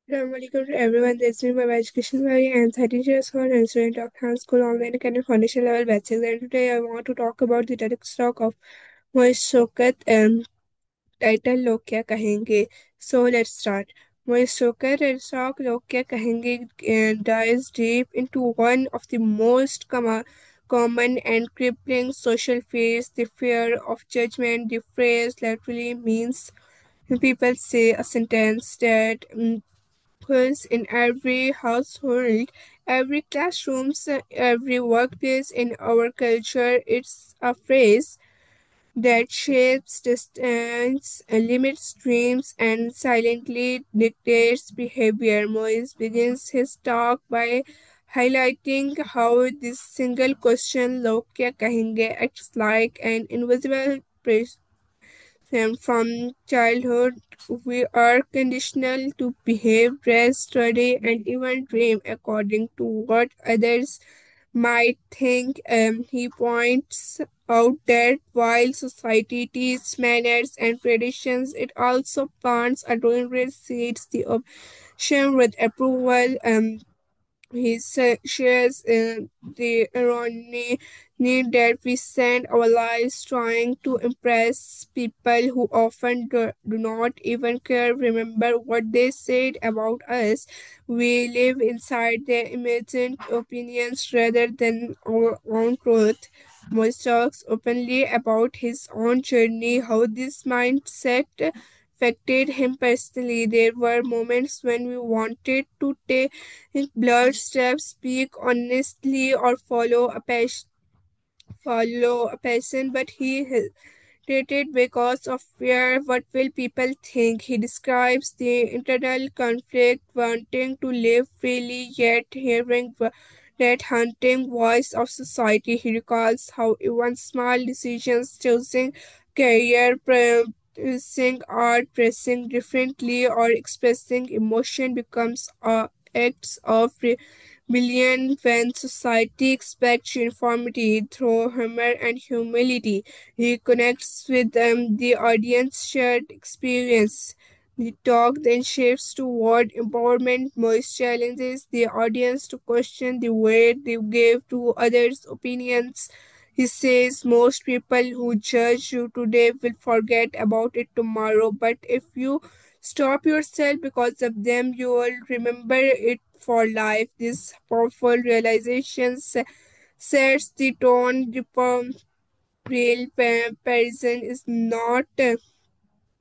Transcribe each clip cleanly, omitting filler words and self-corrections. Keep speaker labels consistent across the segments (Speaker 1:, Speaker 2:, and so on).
Speaker 1: Assalamualaikum to everyone. This is my education Mary and 13 years old and student of Han School Online Academy Foundation Level Basics. And today I want to talk about the TEDx talk of Moish Shokat and title Log Kya Kahenge. So let's start. Moish Shokat and talk Log Kya Kahenge dives deep into one of the most common and crippling social fears, the fear of judgment. The phrase literally means when people say a sentence that occurs in every household, every classroom, every workplace in our culture. It's a phrase that shapes distance, limits dreams, and silently dictates behavior. Moise begins his talk by highlighting how this single question, "Log kya kahenge," acts like an invisible and from childhood, we are conditioned to behave, dress, study, and even dream according to what others might think. He points out that while society teaches manners and traditions, it also plants a dangerous seeds the option with approval. He shares the irony need that we spend our lives trying to impress people who often do not even care, remember what they said about us. We live inside their imagined opinions rather than our own truth. Moise talks openly about his own journey, how this mindset affected him personally. There were moments when we wanted to take blurred steps, speak honestly, or follow a passion, but he hesitated because of fear. What will people think? He describes the internal conflict, wanting to live freely yet hearing that haunting voice of society. He recalls how even small decisions, choosing career, practicing art, dressing differently, or expressing emotion becomes acts of rebellion when society expects uniformity through humor and humility. He connects with the audience shared experience. The talk then shifts toward empowerment. Moise challenges the audience to question the weight they give to others' opinions. He says most people who judge you today will forget about it tomorrow, but if you stop yourself because of them, you will remember it for life. This powerful realization sets the tone. The real comparison is not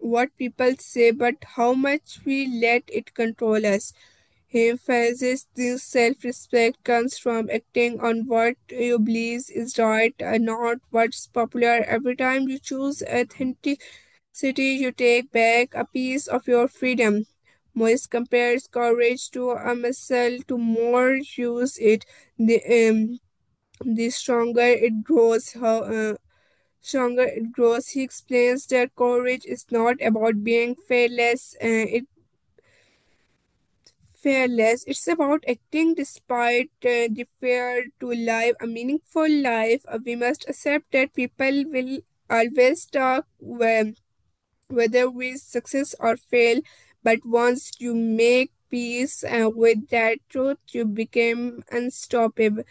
Speaker 1: what people say, but how much we let it control us. He emphasizes this self respect comes from acting on what you believe is right and not what's popular. Every time you choose authenticity, you take back a piece of your freedom. Moise compares courage to a muscle. To more use it, the stronger it grows. Stronger it grows. He explains that courage is not about being fearless. It's about acting despite the fear to live a meaningful life. We must accept that people will always talk whether we success or fail. But once you make peace with that truth, you become unstoppable.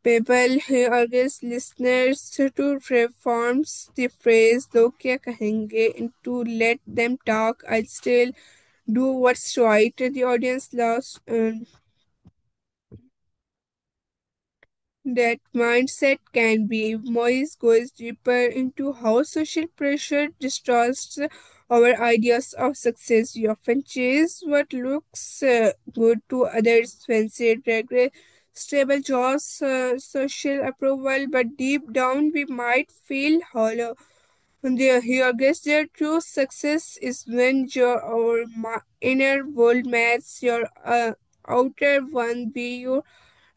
Speaker 1: People he urges listeners to reforms the phrase "Log kya kahenge" into "Let them talk. I still do what's right." The audience loves that mindset can be. Moise goes deeper into how social pressure distorts our ideas of success. We often chase what looks good to others, fancy regret, stable jobs, social approval, but deep down we might feel hollow. And he argues that true success is when your inner world matches your outer one. You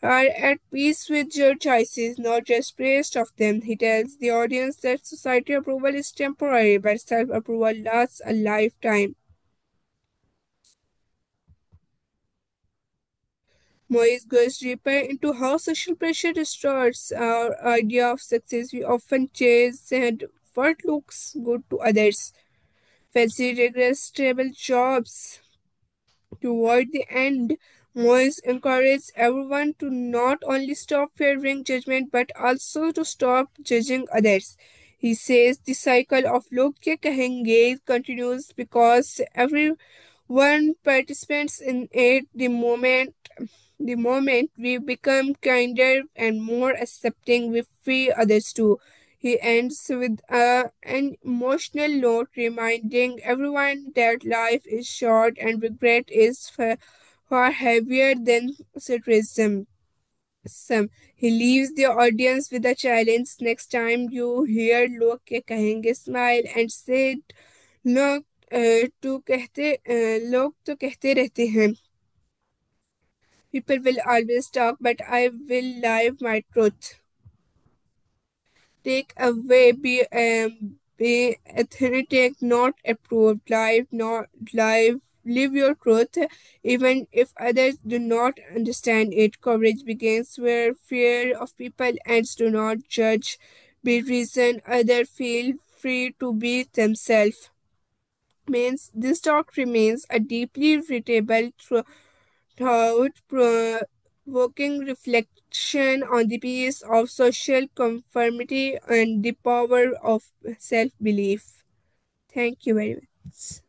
Speaker 1: are at peace with your choices, not just praised of them. He tells the audience that society approval is temporary, but self approval lasts a lifetime. Moise goes deeper into how social pressure distorts our idea of success. We often chase and what looks good to others. Fancy, rigorous, stable jobs, Toward the end, Moise encouraged everyone to not only stop fearing judgment but also to stop judging others. He says the cycle of log kya kahenge continues because everyone participates in it. The moment we become kinder and more accepting, we free others too. He ends with an emotional note reminding everyone that life is short and regret is far heavier than cynicism. He leaves the audience with a challenge. Next time you hear लोग क्या कहेंगे, smile and say लोग लोग तो कहते रहते हैं. People will always talk, but I will live my truth. Take away, be authentic, not approved. Live your truth, even if others do not understand it. Courage begins where fear of people ends. Do not judge. Be reason. Others feel free to be themselves. Means this talk remains a deeply readable thought provoking reflection on the piece of social conformity and the power of self belief. Thank you very much.